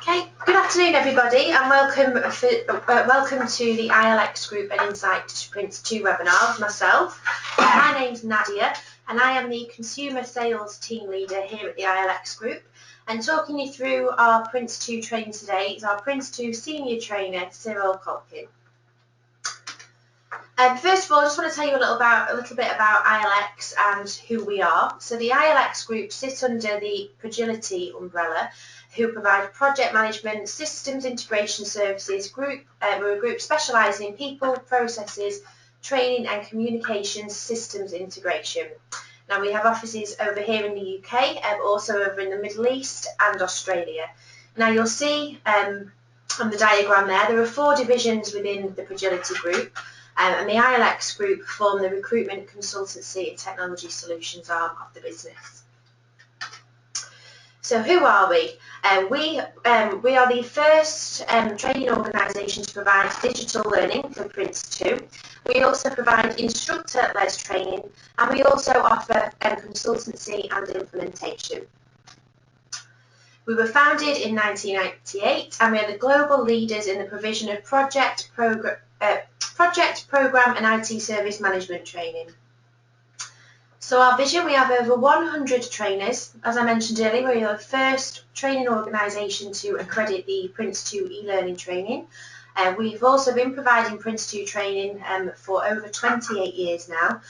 Okay, good afternoon everybody and welcome to the ILX Group and Insight to PRINCE2 webinar with myself. My name's Nadia and I am the Consumer Sales Team Leader here at the ILX Group, and talking you through our PRINCE2 training today is our PRINCE2 Senior Trainer, Cyril Colkin. First of all, I just want to tell you a little bit about ILX and who we are. So the ILX Group sits under the Fragility umbrella, who provide project management, systems integration services. We're a group specialising in people, processes, training and communications systems integration. Now we have offices over here in the UK, also over in the Middle East and Australia. Now you'll see on the diagram there are 4 divisions within the Fragility group. And the ILX Group form the recruitment, consultancy and technology solutions arm of the business. So who are we? We are the first training organisation to provide digital learning for PRINCE2. We also provide instructor-led training, and we also offer consultancy and implementation. We were founded in 1998 and we are the global leaders in the provision of project, program and IT service management training. So our vision, we have over 100 trainers. As I mentioned earlier, we are the first training organisation to accredit the PRINCE2 e-learning training. We've also been providing PRINCE2 training for over 28 years now.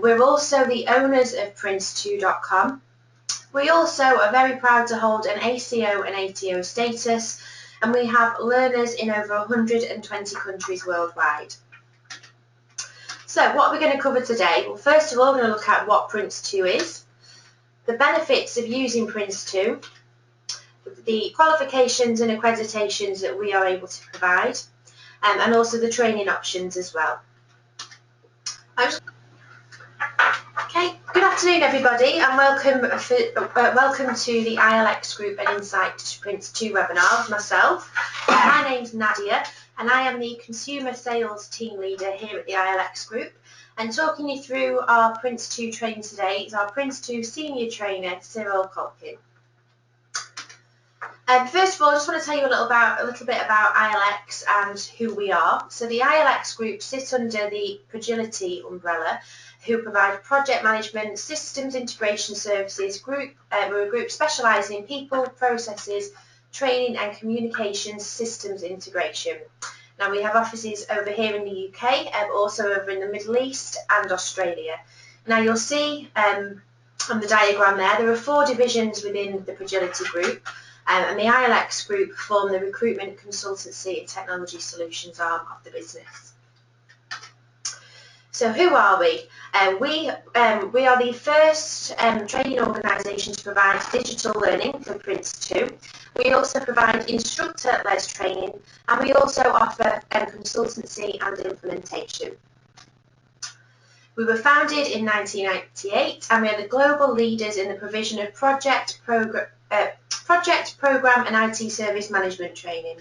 We're also the owners of PRINCE2.com. We also are very proud to hold an ACO and ATO status, and we have learners in over 120 countries worldwide. So what we're going to cover today, well, first of all, we're going to look at what PRINCE2 is, the benefits of using PRINCE2, the qualifications and accreditations that we are able to provide, and also the training options as well. Okay, good afternoon everybody and welcome to the ILX Group and Insight to PRINCE2 webinar with myself. My name's Nadia and I am the Consumer Sales Team Leader here at the ILX Group, and talking you through our PRINCE2 training today is our PRINCE2 Senior Trainer, Cyril Colkin. First of all, I just want to tell you a little bit about ILX and who we are. So the ILX Group sits under the Fragility umbrella, who provide project management, systems integration services. We're a group specialising in people, processes, training and communications systems integration. Now we have offices over here in the UK, also over in the Middle East and Australia. Now you'll see on the diagram there are 4 divisions within the Fragility group, and the ILX Group form the recruitment, consultancy and technology solutions arm of the business. So who are we? We are the first training organisation to provide digital learning for PRINCE2. We also provide instructor-led training, and we also offer consultancy and implementation. We were founded in 1998 and we are the global leaders in the provision of project, program and IT service management training.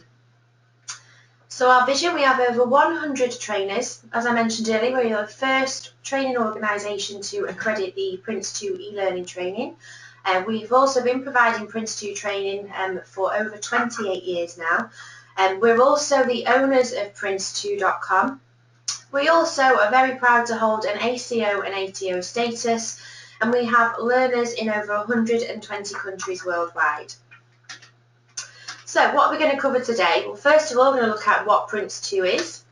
So our vision, we have over 100 trainers. As I mentioned earlier, we are the first training organisation to accredit the PRINCE2 e-learning training. We've also been providing PRINCE2 training for over 28 years now. We're also the owners of PRINCE2.com. We also are very proud to hold an ACO and ATO status, and we have learners in over 120 countries worldwide. So what we're going to cover today, well, first of all, we're going to look at what PRINCE2 is,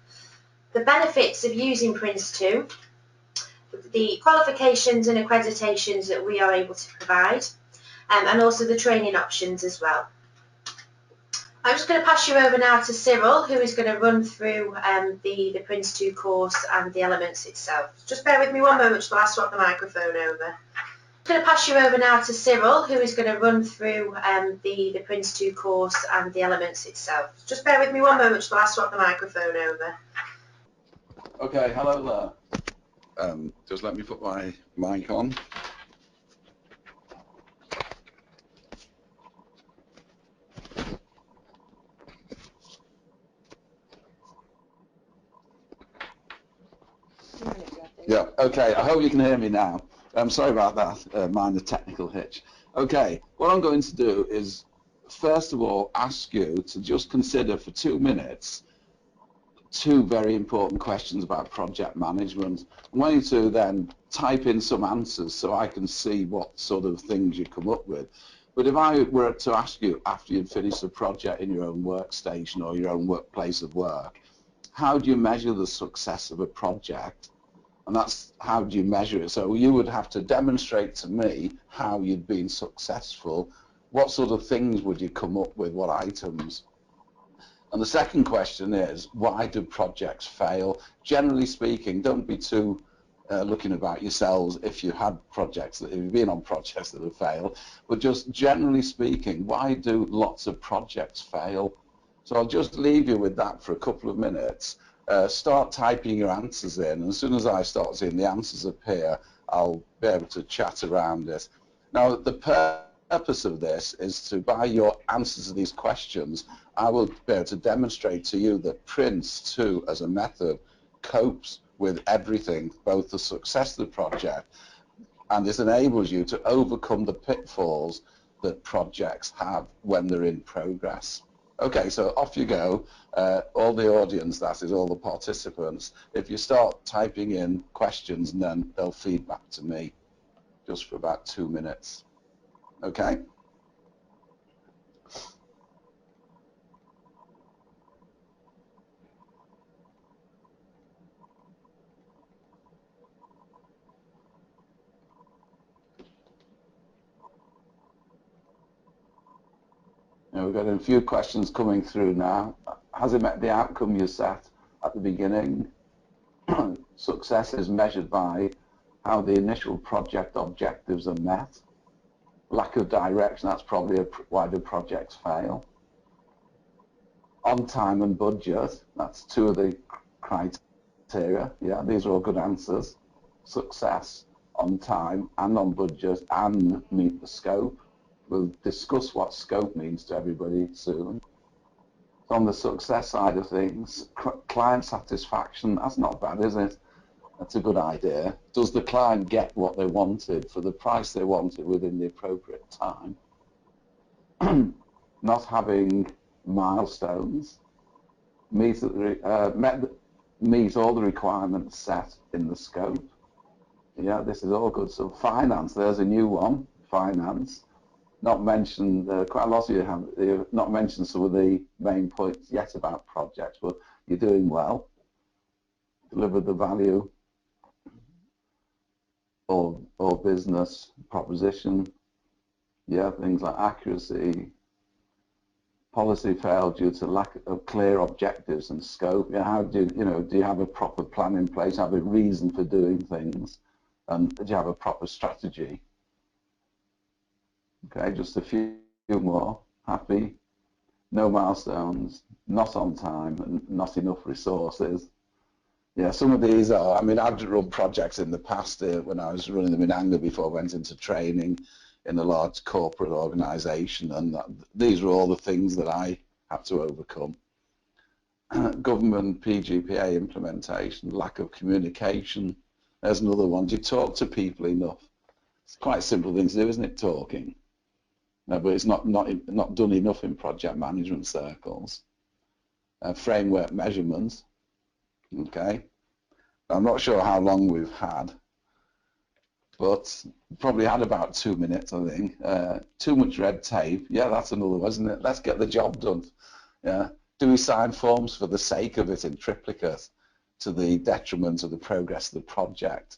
the benefits of using PRINCE2, the qualifications and accreditations that we are able to provide, and also the training options as well. I'm just going to pass you over now to Cyril, who is going to run through the PRINCE2 course and the elements itself. Just bear with me one moment while I swap the microphone over. I'm going to pass you over now to Cyril, who is going to run through the PRINCE2 course and the elements itself. Just bear with me one moment while I swap the microphone over. Okay, hello there. Just let me put my mic on. Yeah, okay, I hope you can hear me now. I'm sorry about that minor technical hitch. Okay, what I'm going to do is first of all ask you to just consider for 2 minutes two very important questions about project management. I want you to then type in some answers so I can see what sort of things you come up with. But if I were to ask you after you'd finished a project in your own workstation or your own workplace of work, how do you measure the success of a project? And that's how do you measure it? So you would have to demonstrate to me how you'd been successful. What sort of things would you come up with? What items? And the second question is, why do projects fail? Generally speaking, don't be too looking about yourselves if you had projects, if you've been on projects that have failed, but just generally speaking, why do lots of projects fail? So I'll just leave you with that for a couple of minutes. Start typing your answers in, and as soon as I start seeing the answers appear, I'll be able to chat around it. Now, the purpose of this is to, by your answers to these questions, I will be able to demonstrate to you that PRINCE2 as a method copes with everything, both the success of the project, and this enables you to overcome the pitfalls that projects have when they're in progress. Okay, so off you go. All the audience, that is, all the participants, if you start typing in questions, and then they'll feed back to me just for about 2 minutes. Okay? Now we've got a few questions coming through now. Has it met the outcome you set at the beginning? Success is measured by how the initial project objectives are met. Lack of direction, that's probably why do projects fail. On time and budget, that's two of the criteria. Yeah, these are all good answers. Success, on time and on budget, and meet the scope. We'll discuss what scope means to everybody soon. On the success side of things, client satisfaction, that's not bad, is it? That's a good idea. Does the client get what they wanted for the price they wanted within the appropriate time? Not having milestones, meet all the requirements set in the scope. Yeah, this is all good. So finance, there's a new one, finance. Not mentioned, quite a lot of you have not mentioned some of the main points yet about projects, but you're doing well. Deliver the value or business proposition. Yeah, things like accuracy. Policy failed due to lack of clear objectives and scope. Yeah, how do you have a proper plan in place? Have a reason for doing things, and do you have a proper strategy? Okay, just a few more. Happy, no milestones, not on time, and not enough resources. Yeah, some of these are, I mean, I've run projects in the past when I was running them in anger before I went into training in a large corporate organisation, and these are all the things that I had to overcome. Government PGPA implementation, lack of communication. There's another one. Do you talk to people enough? It's quite a simple thing to do, isn't it, talking? No, but it's not done enough in project management circles. Framework measurements. Okay, I'm not sure how long we've had, but probably had about 2 minutes, I think. Too much red tape. Yeah, that's another one, isn't it? Let's get the job done. Yeah. Do we sign forms for the sake of it in triplicate to the detriment of the progress of the project?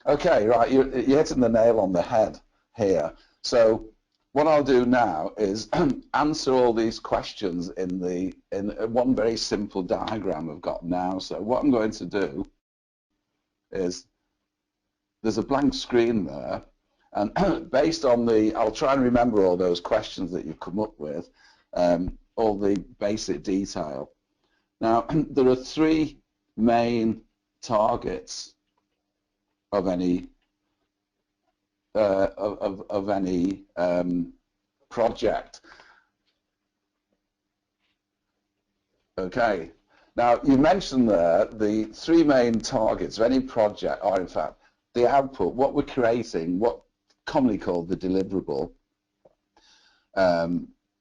Okay, right, you're hitting the nail on the head here. So what I'll do now is answer all these questions in one very simple diagram I've got now. So what I'm going to do is, there's a blank screen there, and based on I'll try and remember all those questions that you've come up with, all the basic detail. Now, there are three main targets of any project. Okay. Now, you mentioned there the three main targets of any project, or in fact, the output, what we're creating, what commonly called the deliverable,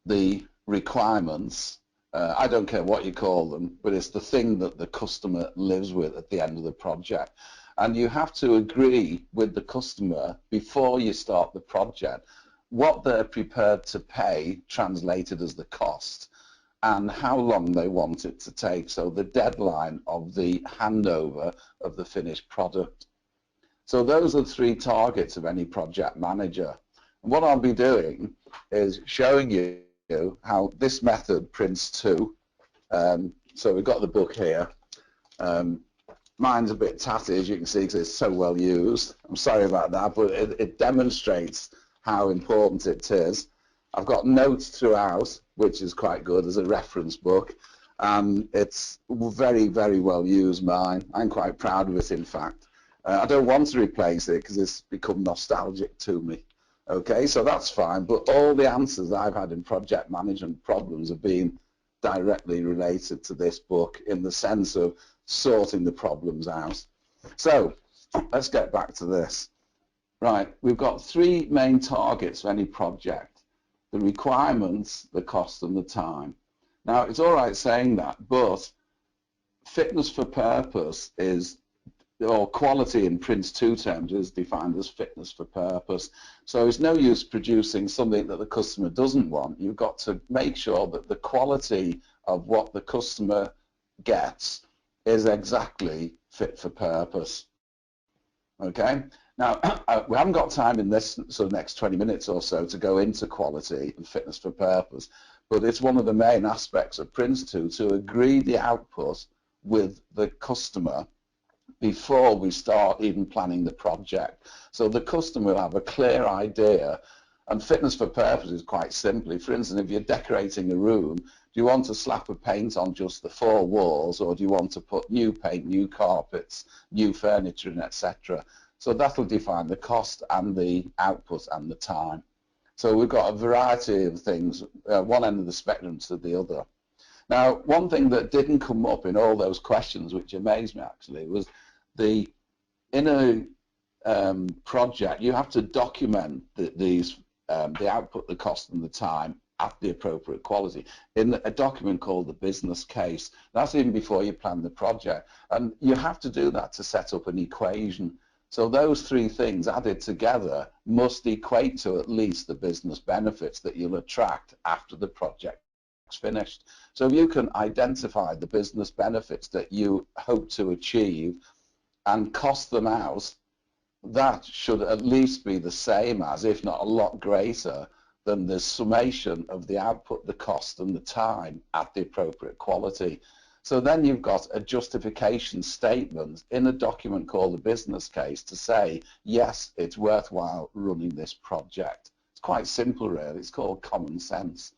the requirements. I don't care what you call them, but it's the thing that the customer lives with at the end of the project. And you have to agree with the customer before you start the project what they're prepared to pay, translated as the cost, and how long they want it to take, so the deadline of the handover of the finished product. So those are the three targets of any project manager. And what I'll be doing is showing you how this method, PRINCE2, so we've got the book here. Mine's a bit tatty, as you can see, because it's so well used. I'm sorry about that, but it demonstrates how important it is. I've got notes throughout, which is quite good as a reference book. It's very, very well used, mine. I'm quite proud of it, in fact. I don't want to replace it because it's become nostalgic to me. Okay, so that's fine, but all the answers I've had in project management problems have been directly related to this book in the sense of sorting the problems out. So let's get back to this. Right, we've got three main targets for any project: the requirements, the cost, and the time. Now, it's all right saying that, but fitness for purpose is, or quality in PRINCE2 terms, is defined as fitness for purpose. So it's no use producing something that the customer doesn't want. You've got to make sure that the quality of what the customer gets is exactly fit for purpose. Okay? Now, we haven't got time in this sort of next 20 minutes or so to go into quality and fitness for purpose, but it's one of the main aspects of PRINCE2 to agree the output with the customer before we start even planning the project. So the customer will have a clear idea, and fitness for purpose is quite simply, for instance, if you're decorating a room, do you want to slap a paint on just the four walls, or do you want to put new paint, new carpets, new furniture, and etc.? So that'll define the cost and the output and the time. So we've got a variety of things, one end of the spectrum to the other. Now, one thing that didn't come up in all those questions, which amazed me actually, was in a project, you have to document the output, the cost, and the time at the appropriate quality in a document called the business case. That's even before you plan the project, and you have to do that to set up an equation. So those three things added together must equate to at least the business benefits that you'll attract after the project is finished. So if you can identify the business benefits that you hope to achieve and cost them out, that should at least be the same as, if not a lot greater than, the summation of the output, the cost, and the time at the appropriate quality. So then you've got a justification statement in a document called the business case to say, yes, it's worthwhile running this project. It's quite simple, really. It's called common sense.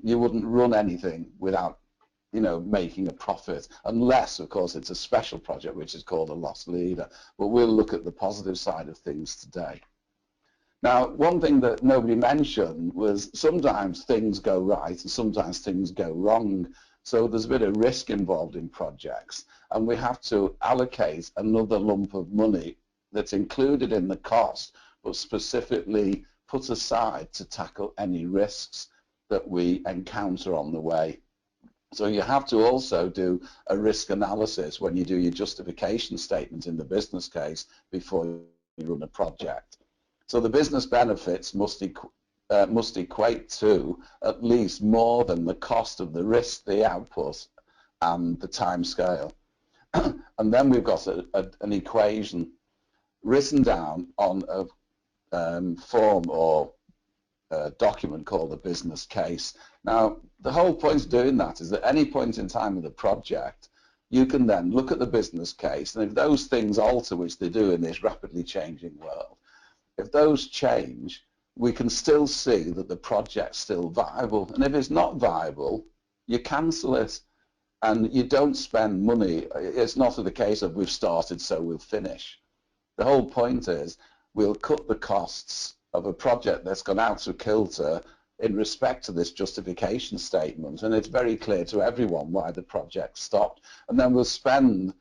You wouldn't run anything without, making a profit, unless, of course, it's a special project, which is called a loss leader. But we'll look at the positive side of things today. Now, one thing that nobody mentioned was sometimes things go right and sometimes things go wrong. So there's a bit of risk involved in projects, and we have to allocate another lump of money that's included in the cost, but specifically put aside to tackle any risks that we encounter on the way. So you have to also do a risk analysis when you do your justification statement in the business case before you run a project. So the business benefits must equate to at least more than the cost of the risk, the output, and the time scale. And then we've got an equation written down on a form or a document called a business case. Now, the whole point of doing that is that at any point in time of the project, you can then look at the business case, and if those things alter, which they do in this rapidly changing world, if those change, we can still see that the project's still viable. And if it's not viable, you cancel it and you don't spend money. It's not the case of we've started, so we'll finish. The whole point is we'll cut the costs of a project that's gone out of kilter in respect to this justification statement, and it's very clear to everyone why the project stopped. And then we'll spend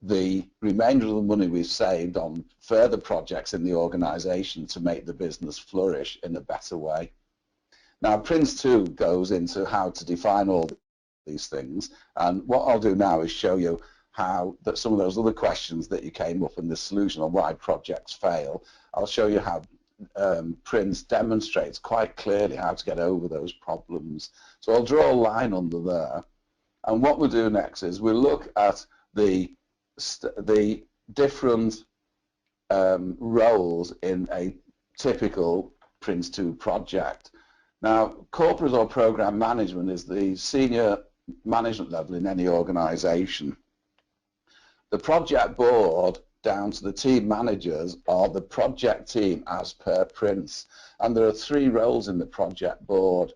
the remainder of the money we've saved on further projects in the organisation to make the business flourish in a better way. Now, PRINCE2 goes into how to define all these things, and what I'll do now is show you how that some of those other questions that you came up in the solution on why projects fail, I'll show you how PRINCE demonstrates quite clearly how to get over those problems. So I'll draw a line under there, and what we'll do next is we'll look at the different roles in a typical PRINCE2 project. Now, corporate or program management is the senior management level in any organization. The project board down to the team managers are the project team as per PRINCE, and there are 3 roles in the project board.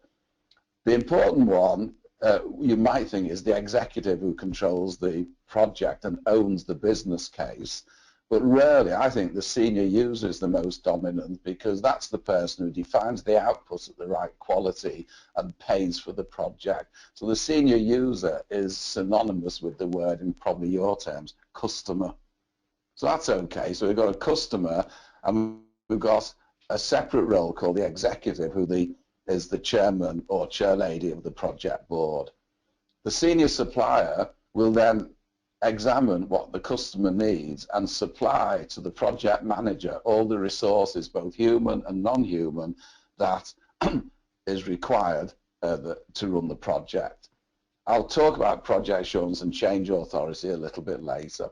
The important one you might think is the executive who controls the project and owns the business case. But really, I think the senior user is the most dominant, because that's the person who defines the output at the right quality and pays for the project. So the senior user is synonymous with the word, in probably your terms, customer. So that's okay. So we've got a customer, and we've got a separate role called the executive, who is the chairman or chairlady of the project board. The senior supplier will then examine what the customer needs and supply to the project manager all the resources, both human and non-human, that is required to run the project. I'll talk about project assurance and change authority a little bit later.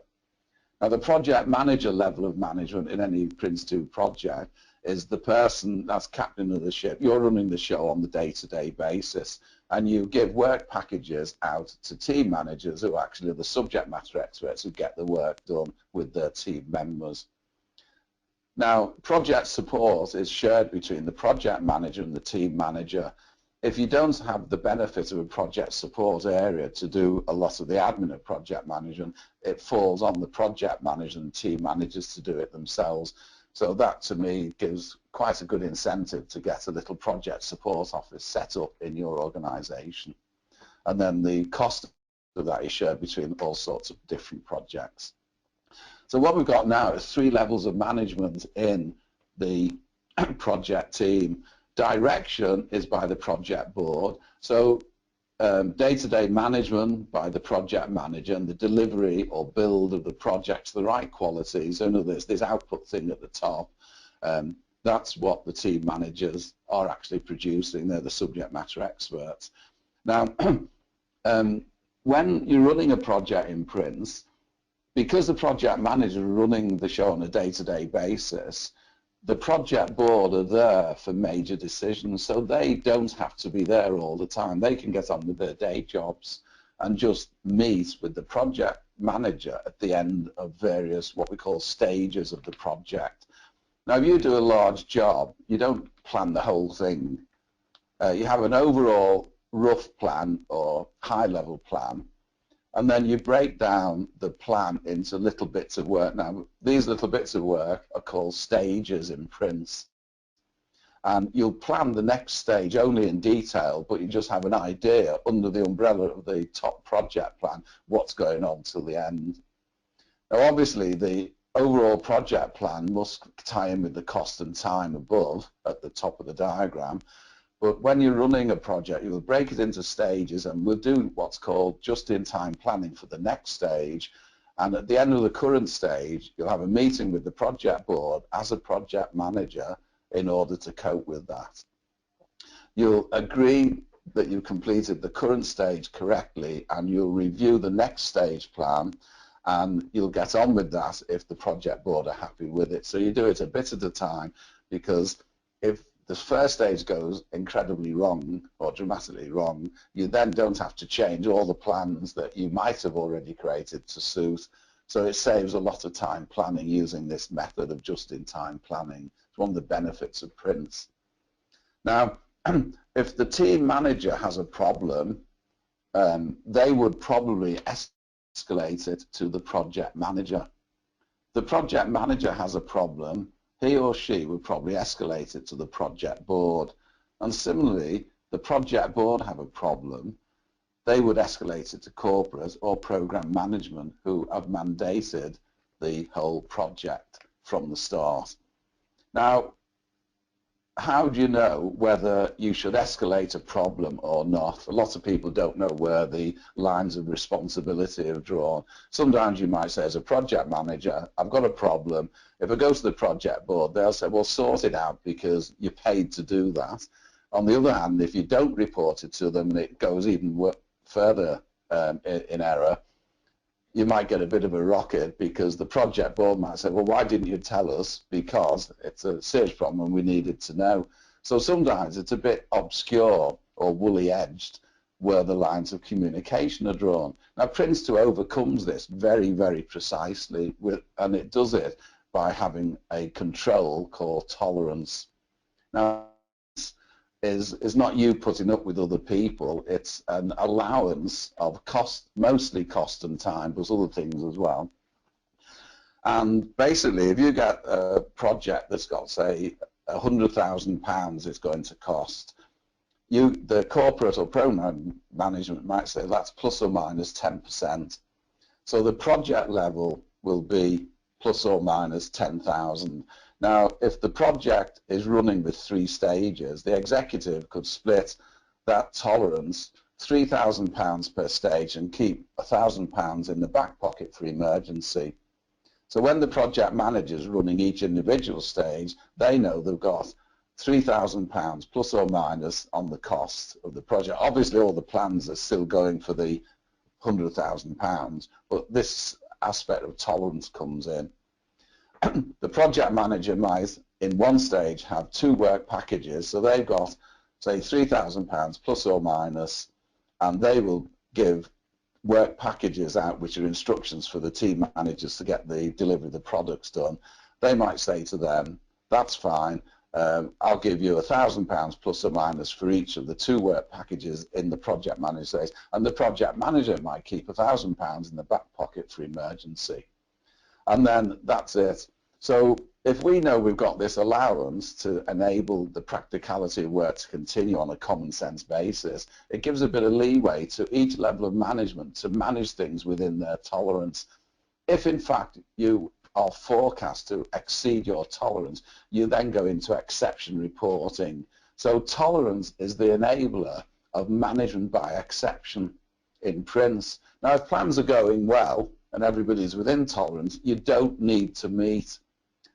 Now, the project manager level of management in any PRINCE2 project is the person that's captain of the ship. You're running the show on the day-to-day basis, and you give work packages out to team managers who actually are the subject matter experts who get the work done with their team members. Now, project support is shared between the project manager and the team manager. If you don't have the benefit of a project support area to do a lot of the admin of project management, it falls on the project manager and team managers to do it themselves. So that, to me, gives quite a good incentive to get a little project support office set up in your organization. And then the cost of that is shared between all sorts of different projects. So what we've got now is 3 levels of management in the project team. Direction is by the project board. So day-to-day management by the project manager, and the delivery or build of the project to the right quality. So in other words, this output thing at the top, that's what the team managers are actually producing. They're the subject matter experts. Now, when you're running a project in PRINCE, because the project manager is running the show on a day-to-day basis, the project board are there for major decisions, so they don't have to be there all the time. They can get on with their day jobs and just meet with the project manager at the end of various what we call stages of the project. Now, if you do a large job, you don't plan the whole thing. You have an overall rough plan or high-level plan, and then you break down the plan into little bits of work. Now, these little bits of work are called stages in PRINCE. And you'll plan the next stage only in detail, but you just have an idea under the umbrella of the top project plan what's going on till the end. Now, obviously, the overall project plan must tie in with the cost and time above at the top of the diagram. But when you're running a project, you'll break it into stages, and we'll do what's called just-in-time planning for the next stage. And at the end of the current stage, you'll have a meeting with the project board as a project manager in order to cope with that. You'll agree that you've completed the current stage correctly, and you'll review the next stage plan, and you'll get on with that if the project board are happy with it. So you do it a bit at a time, because if the first stage goes incredibly wrong or dramatically wrong, you then don't have to change all the plans that you might have already created to suit. So it saves a lot of time planning using this method of just-in-time planning. It's one of the benefits of PRINCE. Now, if the team manager has a problem, they would probably escalate it to the project manager. The project manager has a problem, he or she would probably escalate it to the project board. And similarly, the project board have a problem, they would escalate it to corporate or program management, who have mandated the whole project from the start. Now, how do you know whether you should escalate a problem or not? A lot of people don't know where the lines of responsibility are drawn. Sometimes you might say, as a project manager, I've got a problem. If I go to the project board, they'll say, well, sort it out because you're paid to do that. On the other hand, if you don't report it to them and it goes even further in error, you might get a bit of a rocket because the project board might say, well, why didn't you tell us? Because it's a serious problem and we needed to know. So sometimes it's a bit obscure or woolly edged where the lines of communication are drawn. Now, PRINCE2 overcomes this very, very precisely, and it does it by having a control called tolerance. Now, is not you putting up with other people, it's an allowance of cost, mostly cost and time, but other things as well. And basically, if you get a project that's got, say, £100,000 it's going to cost, the corporate or program management might say that's plus or minus 10%. So the project level will be plus or minus 10,000. Now, if the project is running with 3 stages, the executive could split that tolerance, £3,000 per stage, and keep £1,000 in the back pocket for emergency. So when the project manager is running each individual stage, they know they've got £3,000 plus or minus on the cost of the project. Obviously, all the plans are still going for the £100,000, but this aspect of tolerance comes in. The project manager might, in one stage, have 2 work packages, so they've got, say, £3,000 plus or minus, and they will give work packages out which are instructions for the team managers to get the delivery of the products done. They might say to them, that's fine, I'll give you £1,000 plus or minus for each of the 2 work packages in the project manager stage, and the project manager might keep £1,000 in the back pocket for emergency. And then that's it. So if we know we've got this allowance to enable the practicality of work to continue on a common sense basis, it gives a bit of leeway to each level of management to manage things within their tolerance. If in fact you are forecast to exceed your tolerance, you then go into exception reporting. So tolerance is the enabler of management by exception in PRINCE. Now, if plans are going well and everybody's within tolerance, you don't need to meet.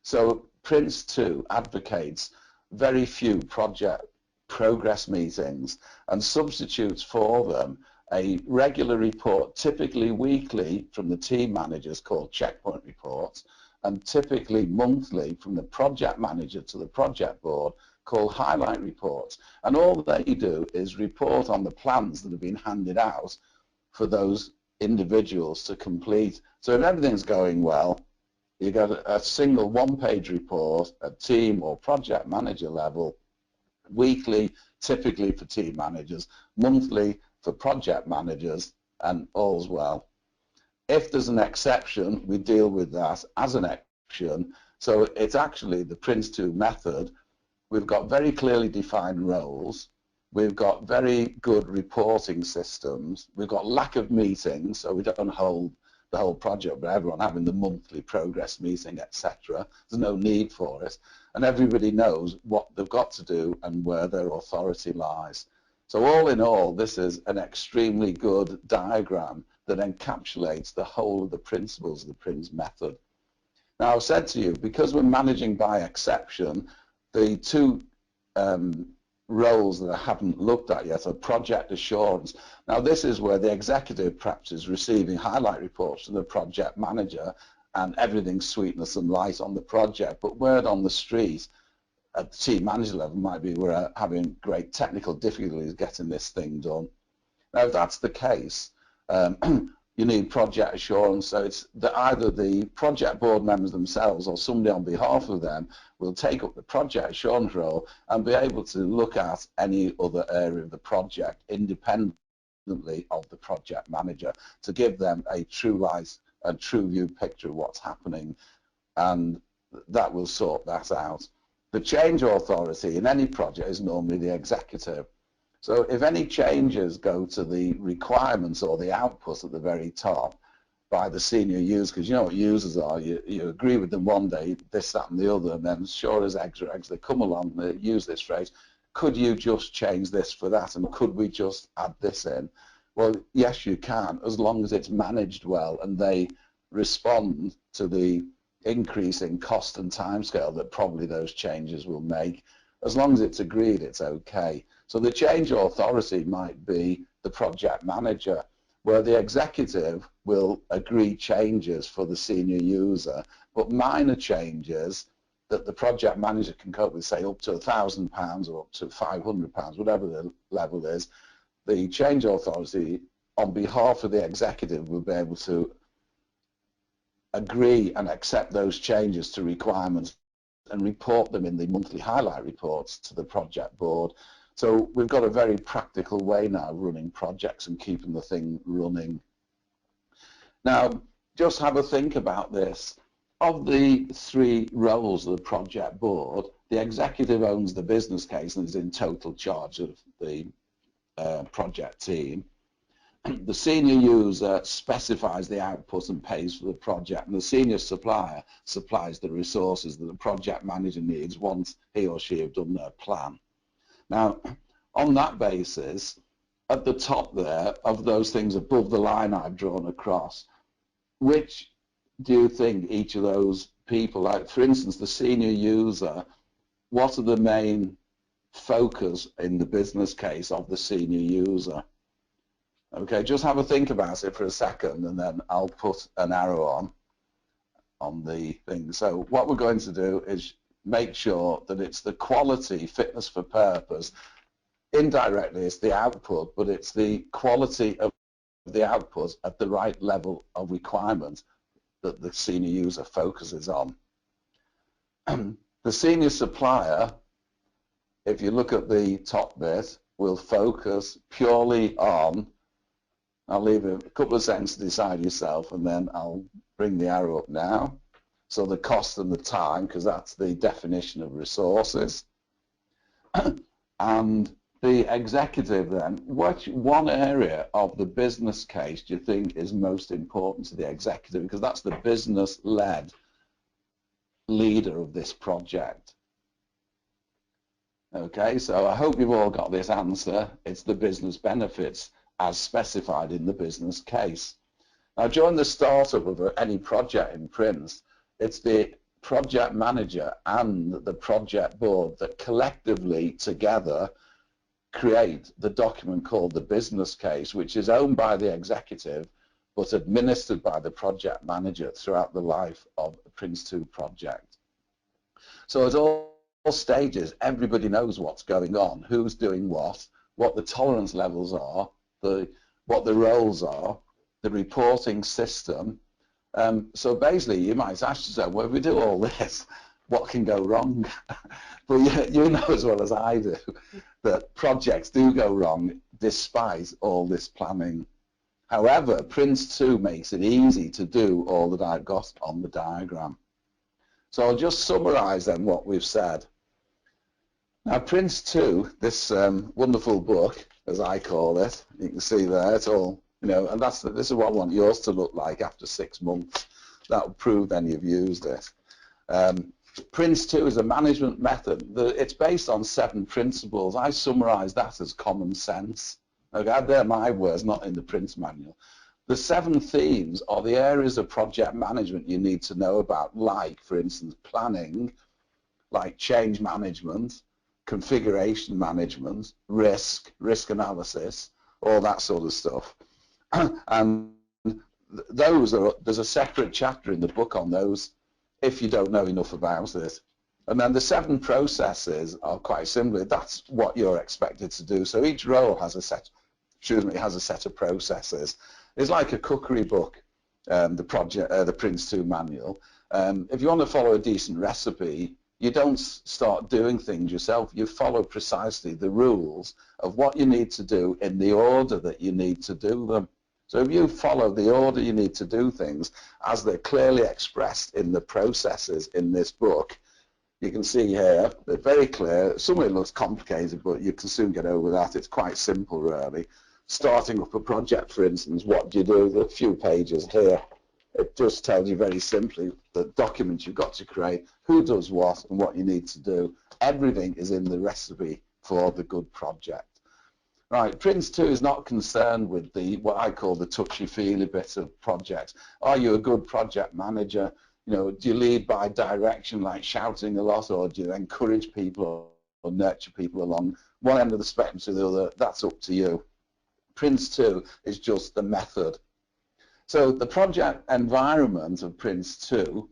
So PRINCE2 advocates very few project progress meetings and substitutes for them a regular report, typically weekly, from the team managers called checkpoint reports, and typically monthly from the project manager to the project board called highlight reports. And all they do is report on the plans that have been handed out for those individuals to complete. So if everything's going well, you get a single 1-page report at team or project manager level, weekly, typically for team managers, monthly for project managers, and all's well. If there's an exception, we deal with that as an exception. So it's actually the PRINCE2 method. We've got very clearly defined roles. We've got very good reporting systems. We've got lack of meetings, so we don't hold the whole project, but everyone having the monthly progress meeting, etc. There's no need for it. And everybody knows what they've got to do and where their authority lies. So all in all, this is an extremely good diagram that encapsulates the whole of the principles of the PRINCE method. Now, I've said to you, because we're managing by exception, the 2 roles that I haven't looked at yet are project assurance. Now, this is where the executive perhaps is receiving highlight reports from the project manager and everything's sweetness and light on the project, but word on the street at the team manager level might be we're having great technical difficulties getting this thing done. Now, if that's the case, you need project assurance, so it's that either the project board members themselves or somebody on behalf of them will take up the project assurance role and be able to look at any other area of the project independently of the project manager to give them a true view picture of what's happening, and that will sort that out. The change authority in any project is normally the executive. So if any changes go to the requirements or the output at the very top, by the senior users, because you know what users are. You agree with them one day, this, that, and the other, and then sure as eggs are eggs, they come along, they use this phrase, could you just change this for that, and could we just add this in? Well, yes, you can, as long as it's managed well and they respond to the increase in cost and timescale that probably those changes will make. As long as it's agreed, it's okay. So the change authority might be the project manager, where the executive will agree changes for the senior user, but minor changes that the project manager can cope with, say up to £1,000 or up to £500, whatever the level is, the change authority on behalf of the executive will be able to agree and accept those changes to requirements and report them in the monthly highlight reports to the project board. So we've got a very practical way now of running projects and keeping the thing running. Now, just have a think about this. Of the three roles of the project board, the executive owns the business case and is in total charge of the project team. The senior user specifies the output and pays for the project, and the senior supplier supplies the resources that the project manager needs once he or she have done their plan. Now, on that basis, at the top there, of those things above the line I've drawn across, which do you think each of those people, like for instance the senior user, what are the main focus in the business case of the senior user? Okay, just have a think about it for a second and then I'll put an arrow on the thing. So what we're going to do is make sure that it's the quality, fitness for purpose. Indirectly it's the output, but it's the quality of the output at the right level of requirement that the senior user focuses on. The senior supplier, if you look at the top bit, will focus purely on, I'll leave a couple of sentences to decide yourself and then I'll bring the arrow up now. So the cost and the time, because that's the definition of resources. And the executive then, which one area of the business case do you think is most important to the executive? Because that's the business-led leader of this project. Okay, so I hope you've all got this answer. It's the business benefits as specified in the business case. Now, during the startup of any project in Prince, it's the project manager and the project board that collectively together create the document called the business case, which is owned by the executive but administered by the project manager throughout the life of a PRINCE2 project. So at all stages, everybody knows what's going on, who's doing what the tolerance levels are, what the roles are, the reporting system. So basically, you might ask yourself, well, if we do all this, what can go wrong? But you know as well as I do that projects do go wrong despite all this planning. However, PRINCE2 makes it easy to do all that I've got on the diagram. So I'll just summarize then what we've said. Now, PRINCE2, this wonderful book, as I call it, you can see there, it's all, you know, and this is what I want yours to look like after 6 months. That will prove then you've used it. PRINCE2 is a management method. It's based on 7 principles. I summarize that as common sense. Okay, they're my words, not in the Prince manual. The 7 themes are the areas of project management you need to know about, like, for instance, planning, like change management, configuration management, risk analysis, all that sort of stuff. And there's a separate chapter in the book on those if you don't know enough about it. And then the 7 processes are quite similar. That's what you're expected to do. So each role has a set, has a set of processes. It's like a cookery book, the PRINCE2 manual. If you want to follow a decent recipe, you don't start doing things yourself. You follow precisely the rules of what you need to do in the order that you need to do them. So if you follow the order you need to do things as they're clearly expressed in the processes in this book, you can see here, they're very clear. Some of it looks complicated, but you can soon get over that. It's quite simple, really. Starting up a project, for instance, what do you do? There are a few pages here. It just tells you very simply the documents you've got to create, who does what and what you need to do. Everything is in the recipe for the good project. Right, PRINCE2 is not concerned with the what I call the touchy-feely bit of projects. Are you a good project manager? You know, do you lead by direction, like shouting a lot, or do you encourage people or nurture people along one end of the spectrum to the other? That's up to you. PRINCE2 is just the method. So the project environment of PRINCE2,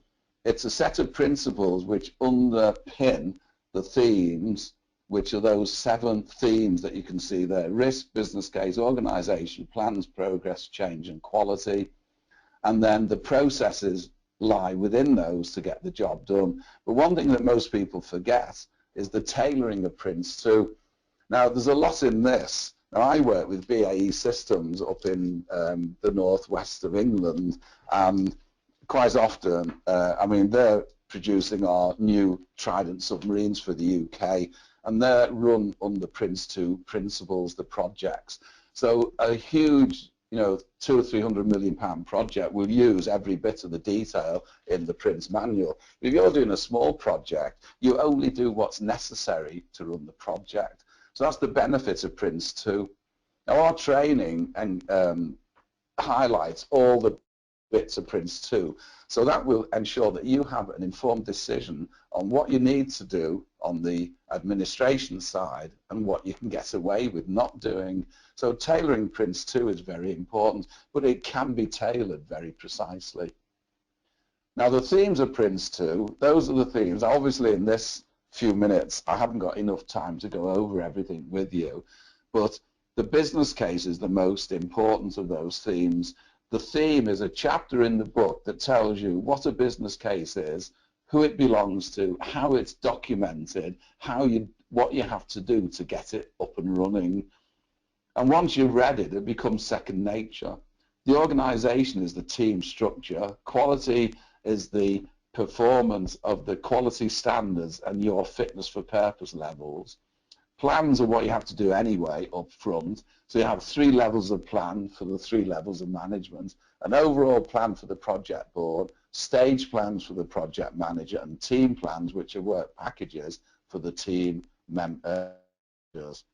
it's a set of principles which underpin the themes, which are those 7 themes that you can see there: risk, business case, organization, plans, progress, change, and quality. And then the processes lie within those to get the job done. But one thing that most people forget is the tailoring of PRINCE2. Now, there's a lot in this. Now, I work with BAE Systems up in the northwest of England, and quite often, I mean, they're producing our new Trident submarines for the UK, and they're run under PRINCE2 principles, the projects. So a huge, you know, £200 or £300 million project will use every bit of the detail in the Prince manual. If you're doing a small project, you only do what's necessary to run the project. So that's the benefit of PRINCE2. Now, our training and highlights all the bits of PRINCE2, so that will ensure that you have an informed decision on what you need to do on the administration side and what you can get away with not doing. So tailoring PRINCE2 is very important, but it can be tailored very precisely. Now, the themes of PRINCE2, those are the themes. Obviously, in this few minutes, I haven't got enough time to go over everything with you, but the business case is the most important of those themes. The theme is a chapter in the book that tells you what a business case is, who it belongs to, how it's documented, what you have to do to get it up and running. And once you've read it, it becomes second nature. The organization is the team structure. Quality is the performance of the quality standards and your fitness for purpose levels. Plans are what you have to do anyway up front. So you have 3 levels of plan for the 3 levels of management, an overall plan for the project board, stage plans for the project manager, and team plans, which are work packages for the team members.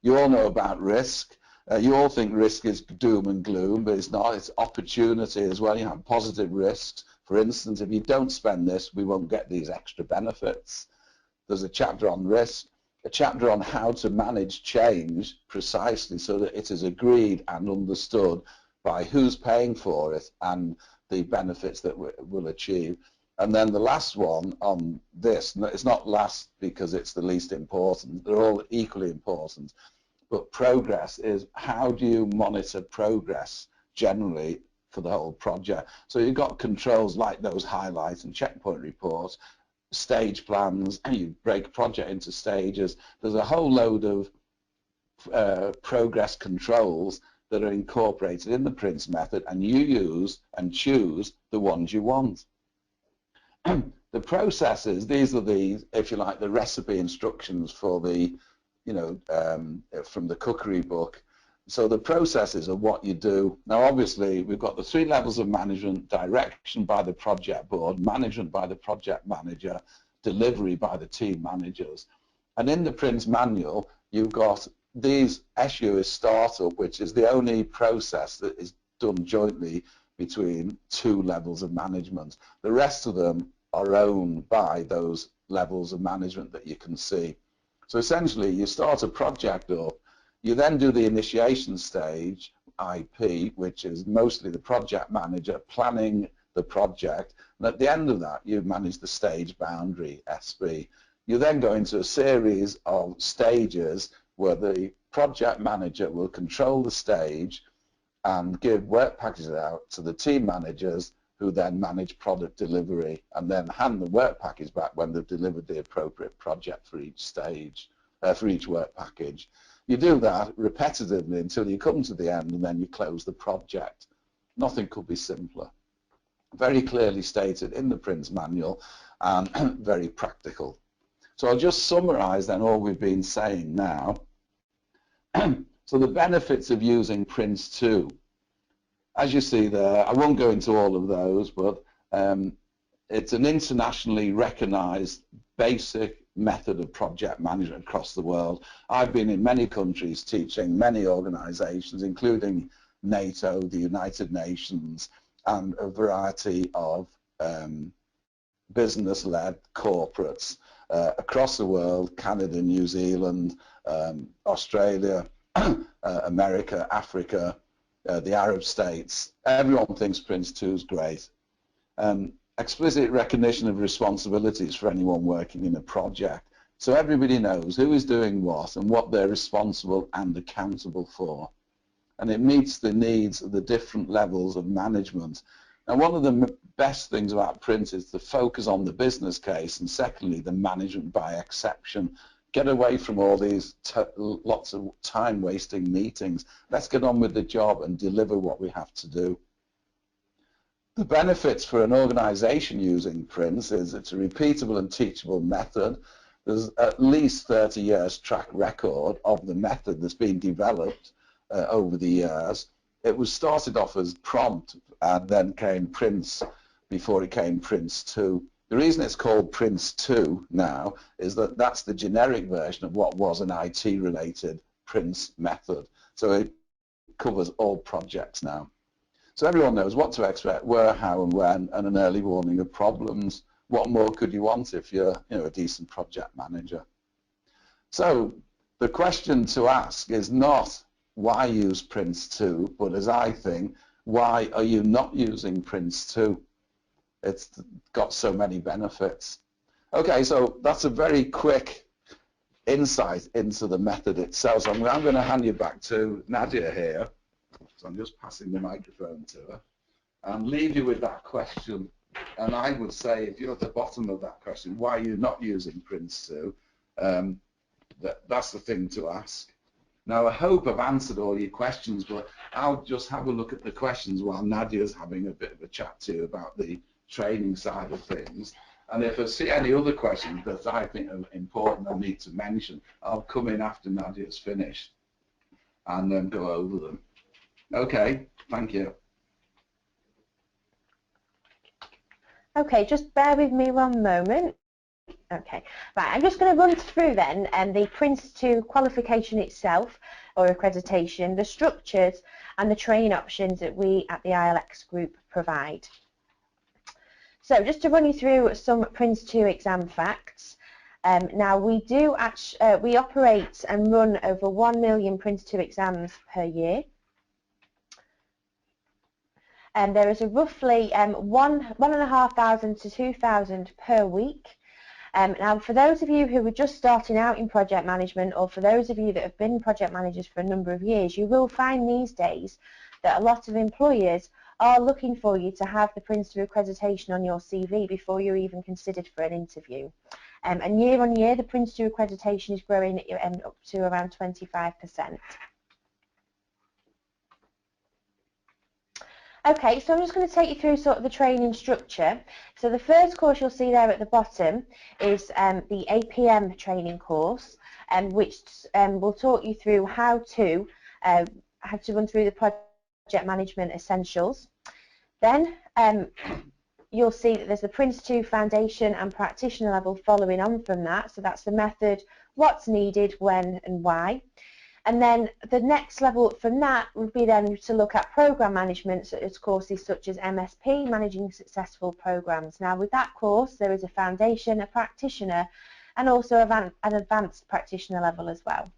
You all know about risk. You all think risk is doom and gloom, but it's not. It's opportunity as well. You have positive risks. For instance, if you don't spend this, we won't get these extra benefits. There's a chapter on risk, a chapter on how to manage change precisely so that it is agreed and understood by who's paying for it and the benefits that we'll achieve. And then the last one on this, it's not last because it's the least important, they're all equally important, but progress is how do you monitor progress generally for the whole project. So you've got controls like those highlights and checkpoint reports, stage plans, and you break a project into stages. There's a whole load of progress controls that are incorporated in the PRINCE method, and you use and choose the ones you want. The processes, these are the, if you like, the recipe instructions for the, you know, from the cookery book. So the processes are what you do. Now, obviously, we've got the 3 levels of management: direction by the project board, management by the project manager, delivery by the team managers. And in the PRINCE manual, you've got these. SU is startup, which is the only process that is done jointly between 2 levels of management. The rest of them are owned by those levels of management that you can see. So essentially, you start a project up, you then do the initiation stage, IP, which is mostly the project manager planning the project, and at the end of that, you manage the stage boundary, SB. You then go into a series of stages where the project manager will control the stage and give work packages out to the team managers, who then manage product delivery and then hand the work package back when they've delivered the appropriate project for each stage, for each work package. You do that repetitively until you come to the end, and then you close the project. Nothing could be simpler. Very clearly stated in the PRINCE manual and very practical. So I'll just summarize then all we've been saying now. So the benefits of using PRINCE2. as you see there, I won't go into all of those, but it's an internationally recognized basic method of project management across the world. I've been in many countries teaching many organizations, including NATO, the United Nations, and a variety of business-led corporates across the world: Canada, New Zealand, Australia, America, Africa, the Arab states. Everyone thinks PRINCE2 is great. Explicit recognition of responsibilities for anyone working in a project. So everybody knows who is doing what and what they're responsible and accountable for. And it meets the needs of the different levels of management. Now, one of the best things about PRINCE is the focus on the business case, and secondly, the management by exception. Get away from all these lots of time-wasting meetings. Let's get on with the job and deliver what we have to do. The benefits for an organization using PRINCE is it's a repeatable and teachable method. There's at least 30 years track record of the method that's been developed over the years. It was started off as prompt and then came PRINCE before it came PRINCE2. The reason it's called PRINCE2 now is that that's the generic version of what was an IT-related PRINCE method. So it covers all projects now. So everyone knows what to expect, where, how, and when, and an early warning of problems. What more could you want if you're a decent project manager? So the question to ask is not why use PRINCE2, but as I think, why are you not using PRINCE2? It's got so many benefits. Okay, so that's a very quick insight into the method itself. So I'm going to hand you back to Nadia here. So I'm just passing the microphone to her and leave you with that question. And I would say, if you're at the bottom of that question, why are you not using PRINCE2? That's the thing to ask. Now, I hope I've answered all your questions, but I'll just have a look at the questions while Nadia's having a bit of a chat to you about the training side of things. And if I see any other questions that I think are important I need to mention, I'll come in after Nadia's finished and then go over them. Okay, thank you. Okay, just bear with me one moment. Okay, right, I'm just going to run through then the PRINCE2 qualification itself or accreditation, the structures and the training options that we at the ILX group provide. So just to run you through some PRINCE2 exam facts. Now we operate and run over 1 million PRINCE2 exams per year. And there is a roughly 1,500 to 2,000 per week. Now, for those of you who are just starting out in project management, or for those of you that have been project managers for a number of years, you will find these days that a lot of employers are looking for you to have the PRINCE2 accreditation on your CV before you're even considered for an interview. And year on year, the PRINCE2 accreditation is growing up to around 25%. Okay, so I'm just going to take you through sort of the training structure. So the first course you'll see there at the bottom is the APM training course, which will talk you through how to run through the project management essentials. Then you'll see that there's the PRINCE2 Foundation and Practitioner level following on from that. So that's the method, what's needed, when and why. And then the next level from that would be then to look at program management, so it's courses such as MSP, Managing Successful Programs. Now with that course there is a foundation, a practitioner and also an advanced practitioner level as well.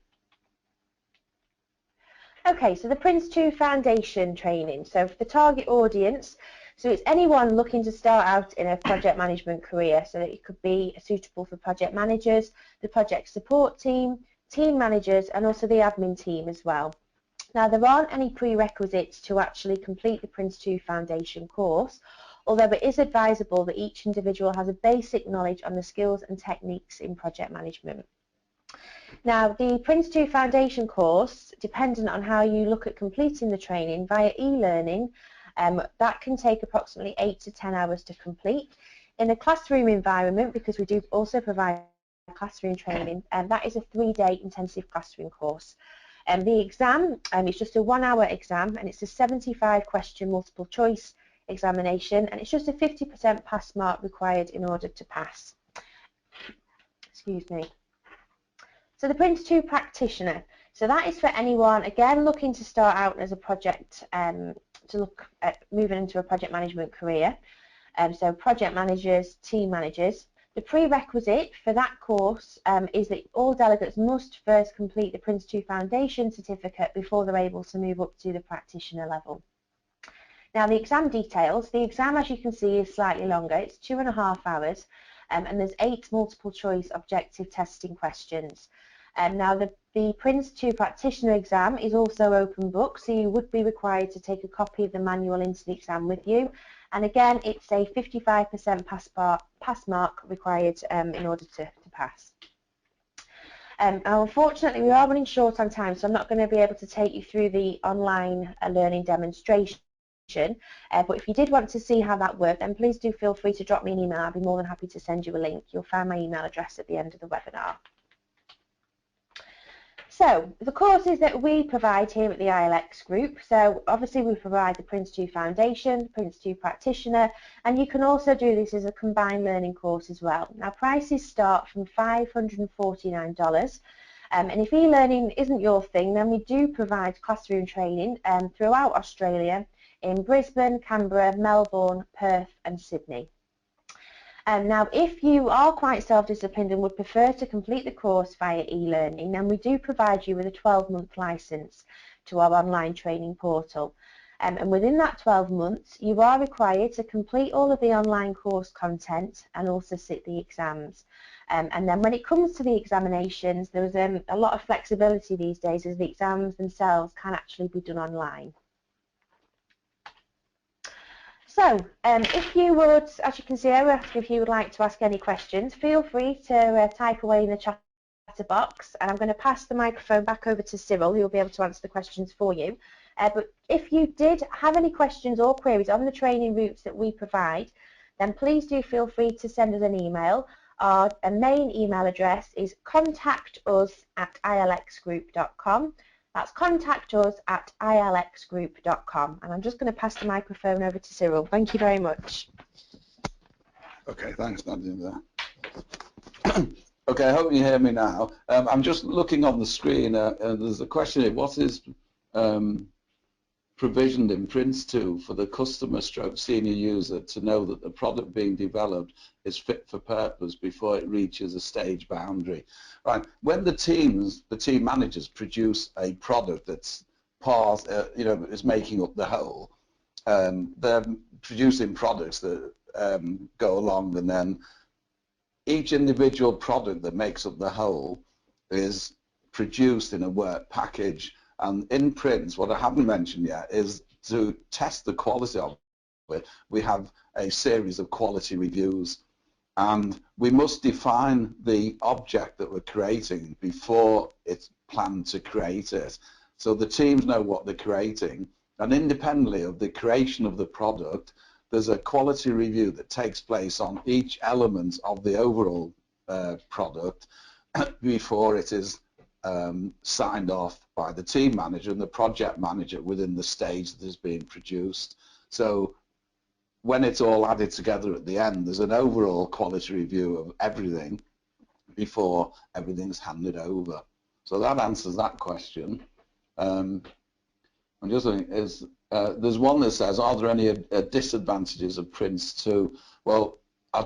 Okay, so the PRINCE2 Foundation training. So for the target audience, so it's anyone looking to start out in a project management career, so that it could be suitable for project managers, the project support team, team managers and also the admin team as well. Now there aren't any prerequisites to actually complete the PRINCE2 Foundation course, although it is advisable that each individual has a basic knowledge on the skills and techniques in project management. Now the PRINCE2 Foundation course, dependent on how you look at completing the training via e-learning, that can take approximately 8 to 10 hours to complete. In a classroom environment, because we do also provide classroom training, and that is a 3-day intensive classroom course. The exam is just a 1 hour exam, and it's a 75 question multiple choice examination, and it's just a 50% pass mark required in order to pass. Excuse me. So the PRINCE2 Practitioner. So that is for anyone, again, looking to start out as a project, to look at moving into a project management career. So project managers, team managers. The prerequisite for that course is that all delegates must first complete the PRINCE2 Foundation certificate before they're able to move up to the practitioner level. Now the exam details, the exam, as you can see, is slightly longer. It's 2.5 hours, and there's 8 multiple choice objective testing questions. Now the PRINCE2 Practitioner exam is also open book, so you would be required to take a copy of the manual into the exam with you. And again, it's a 55% pass mark required in order to pass. Unfortunately, we are running short on time, so I'm not going to be able to take you through the online learning demonstration. But if you did want to see how that worked, then please do feel free to drop me an email. I'll be more than happy to send you a link. You'll find my email address at the end of the webinar. So the courses that we provide here at the ILX group, so obviously we provide the PRINCE2 Foundation, PRINCE2 Practitioner, and you can also do this as a combined learning course as well. Now prices start from $549, and if e-learning isn't your thing, then we do provide classroom training throughout Australia in Brisbane, Canberra, Melbourne, Perth and Sydney. Now, if you are quite self-disciplined and would prefer to complete the course via e-learning, then we do provide you with a 12-month licence to our online training portal. And within that 12 months, you are required to complete all of the online course content and also sit the exams. And then when it comes to the examinations, there's a lot of flexibility these days, as the exams themselves can actually be done online. So, if you would, as you can see, I will ask if you would like to ask any questions. Feel free to type away in the chat box, and I'm going to pass the microphone back over to Cyril, who will be able to answer the questions for you. But if you did have any questions or queries on the training routes that we provide, then please do feel free to send us an email. Our main email address is contactus@ilxgroup.com. That's contactus@ilxgroup.com. And I'm just going to pass the microphone over to Cyril. Thank you very much. Okay, thanks, Nadia. Okay, I hope you hear me now. I'm just looking on the screen, and there's a question here. What is provisioned in PRINCE2 for the customer stroke senior user to know that the product being developed is fit for purpose before it reaches a stage boundary? Right. When the team managers produce a product that's part, is making up the whole, they're producing products that go along, and then each individual product that makes up the whole is produced in a work package. And in Prince, what I haven't mentioned yet is to test the quality of it, we have a series of quality reviews, and we must define the object that we're creating before it's planned to create it. So the teams know what they're creating, and independently of the creation of the product, there's a quality review that takes place on each element of the overall product before it is signed off by the team manager and the project manager within the stage that is being produced. So when it's all added together at the end, there's an overall quality review of everything before everything's handed over. So that answers that question. I'm just thinking, there's one that says, are there any disadvantages of PRINCE2? Well, I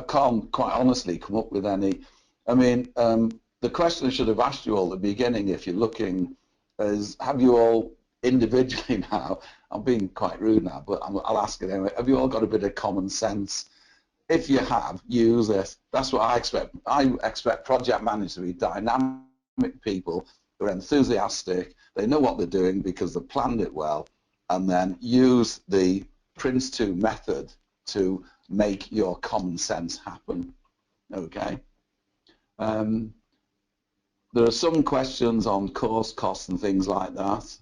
can't quite honestly come up with any. I mean, the question I should have asked you all at the beginning, if you're looking, is have you all individually now, I'm being quite rude now, but I'll ask it anyway, have you all got a bit of common sense? If you have, use it. That's what I expect. I expect project managers to be dynamic people who are enthusiastic, they know what they're doing because they've planned it well, and then use the PRINCE2 method to make your common sense happen. Okay. There are some questions on course costs and things like that.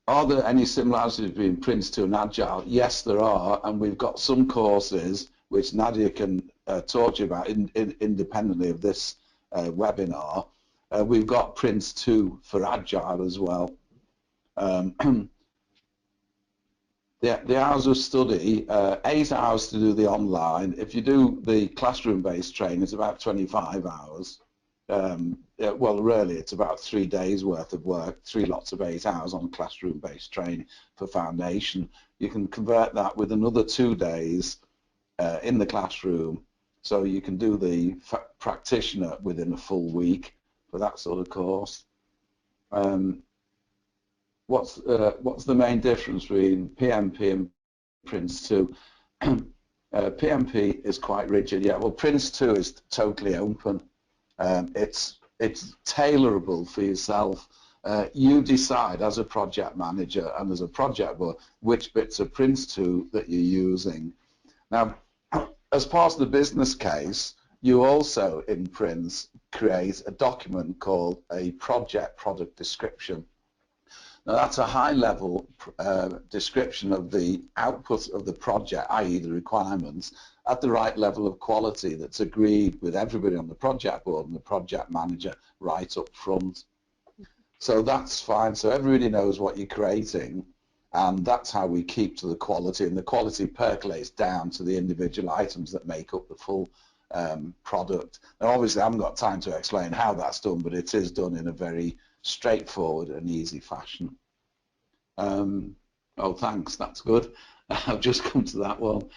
Are there any similarities between PRINCE2 and Agile? Yes, there are, and we've got some courses which Nadia can talk to you about independently of this webinar, We've got PRINCE2 for Agile as well. The hours of study, 8 hours to do the online. If you do the classroom-based training, it's about 25 hours. Well, really, it's about 3 days worth of work, 3 lots of 8 hours on classroom-based training for foundation. You can convert that with another 2 days in the classroom, so you can do the practitioner within a full week for that sort of course. What's the main difference between PMP and PRINCE2? PMP is quite rigid. Yeah, well, PRINCE2 is totally open. It's tailorable for yourself. You decide as a project manager and as a project board which bits of PRINCE2 that you're using. Now, as part of the business case, you also in PRINCE create a document called a project product description. Now, that's a high-level description of the output of the project, i.e. the requirements, at the right level of quality that's agreed with everybody on the project board and the project manager right up front. So that's fine. So everybody knows what you're creating, and that's how we keep to the quality, and the quality percolates down to the individual items that make up the full product. Now, obviously, I haven't got time to explain how that's done, but it is done in a very straightforward and easy fashion. Oh, thanks, that's good. I've just come to that one.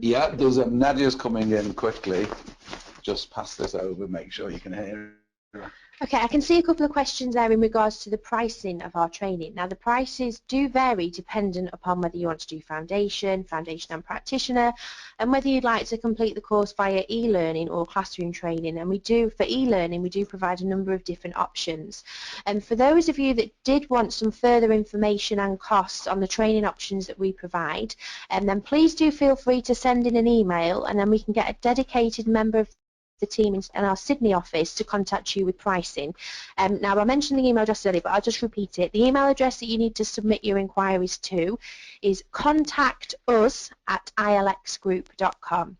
Yeah, there's Nadia's coming in quickly. Just pass this over, make sure you can hear her. Okay, I can see a couple of questions there in regards to the pricing of our training. Now, the prices do vary dependent upon whether you want to do foundation and practitioner, and whether you'd like to complete the course via e-learning or classroom training. And we do, for e-learning, we do provide a number of different options. And for those of you that did want some further information and costs on the training options that we provide, then please do feel free to send in an email, and then we can get a dedicated member of the team in our Sydney office to contact you with pricing. Now, I mentioned the email address earlier, but I'll just repeat it. The email address that you need to submit your inquiries to is contactus@ilxgroup.com.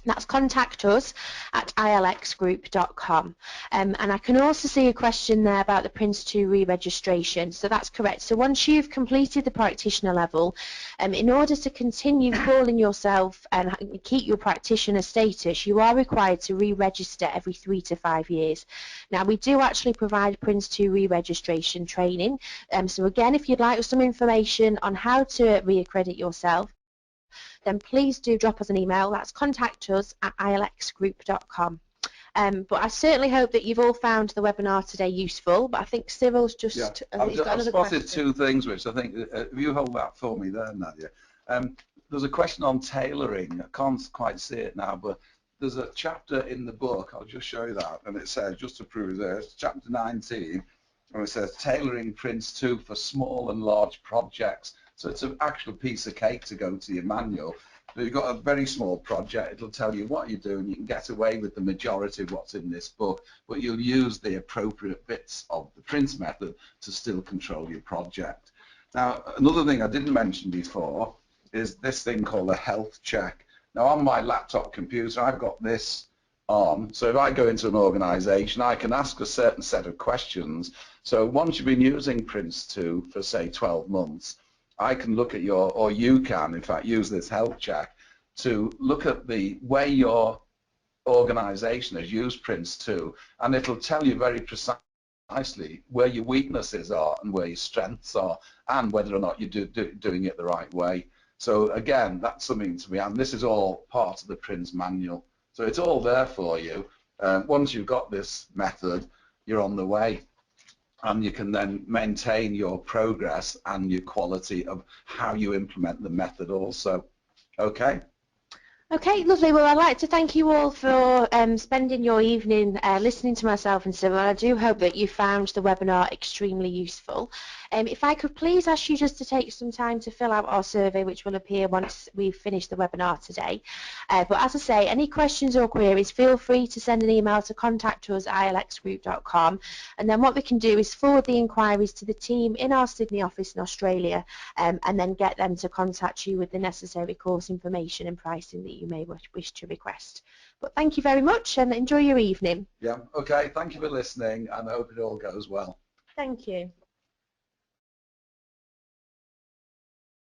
That's contactus@ilxgroup.com. And I can also see a question there about the PRINCE2 re-registration. So that's correct. So once you've completed the practitioner level, in order to continue calling yourself and keep your practitioner status, you are required to re-register every 3 to 5 years. Now, we do actually provide PRINCE2 re-registration training. So again, if you'd like some information on how to re-accredit yourself, then please do drop us an email. That's contactus@ilxgroup.com. But I certainly hope that you've all found the webinar today useful. But I think Cyril's just I've spotted question. 2 things which I think, if you hold that for me there, Nadia. There's a question on tailoring. I can't quite see it now, but there's a chapter in the book, I'll just show you that, and it says, just to prove this, chapter 19, and it says tailoring PRINCE2 for small and large projects. So it's an actual piece of cake to go to your manual. But you've got a very small project, it'll tell you what you're doing. You can get away with the majority of what's in this book, but you'll use the appropriate bits of the PRINCE method to still control your project. Now, another thing I didn't mention before is this thing called a health check. Now, on my laptop computer, I've got this on. So if I go into an organization, I can ask a certain set of questions. So once you've been using PRINCE2 for, say, 12 months, I can look at or you can, in fact, use this health check to look at the way your organization has used PRINCE2, and it'll tell you very precisely where your weaknesses are and where your strengths are, and whether or not you're doing it the right way. So again, that's something to me, and this is all part of the PRINCE manual. So it's all there for you. Once you've got this method, you're on the way. And you can then maintain your progress and your quality of how you implement the method also. Okay? Okay, lovely. Well, I'd like to thank you all for spending your evening listening to myself and Cyril. I do hope that you found the webinar extremely useful. If I could please ask you just to take some time to fill out our survey, which will appear once we've finished the webinar today. But as I say, any questions or queries, feel free to send an email to contactus@ilxgroup.com, and then what we can do is forward the inquiries to the team in our Sydney office in Australia, and then get them to contact you with the necessary course information and pricing that you you may wish to request. But thank you very much and enjoy your evening. Yeah, okay, thank you for listening and I hope it all goes well. Thank you.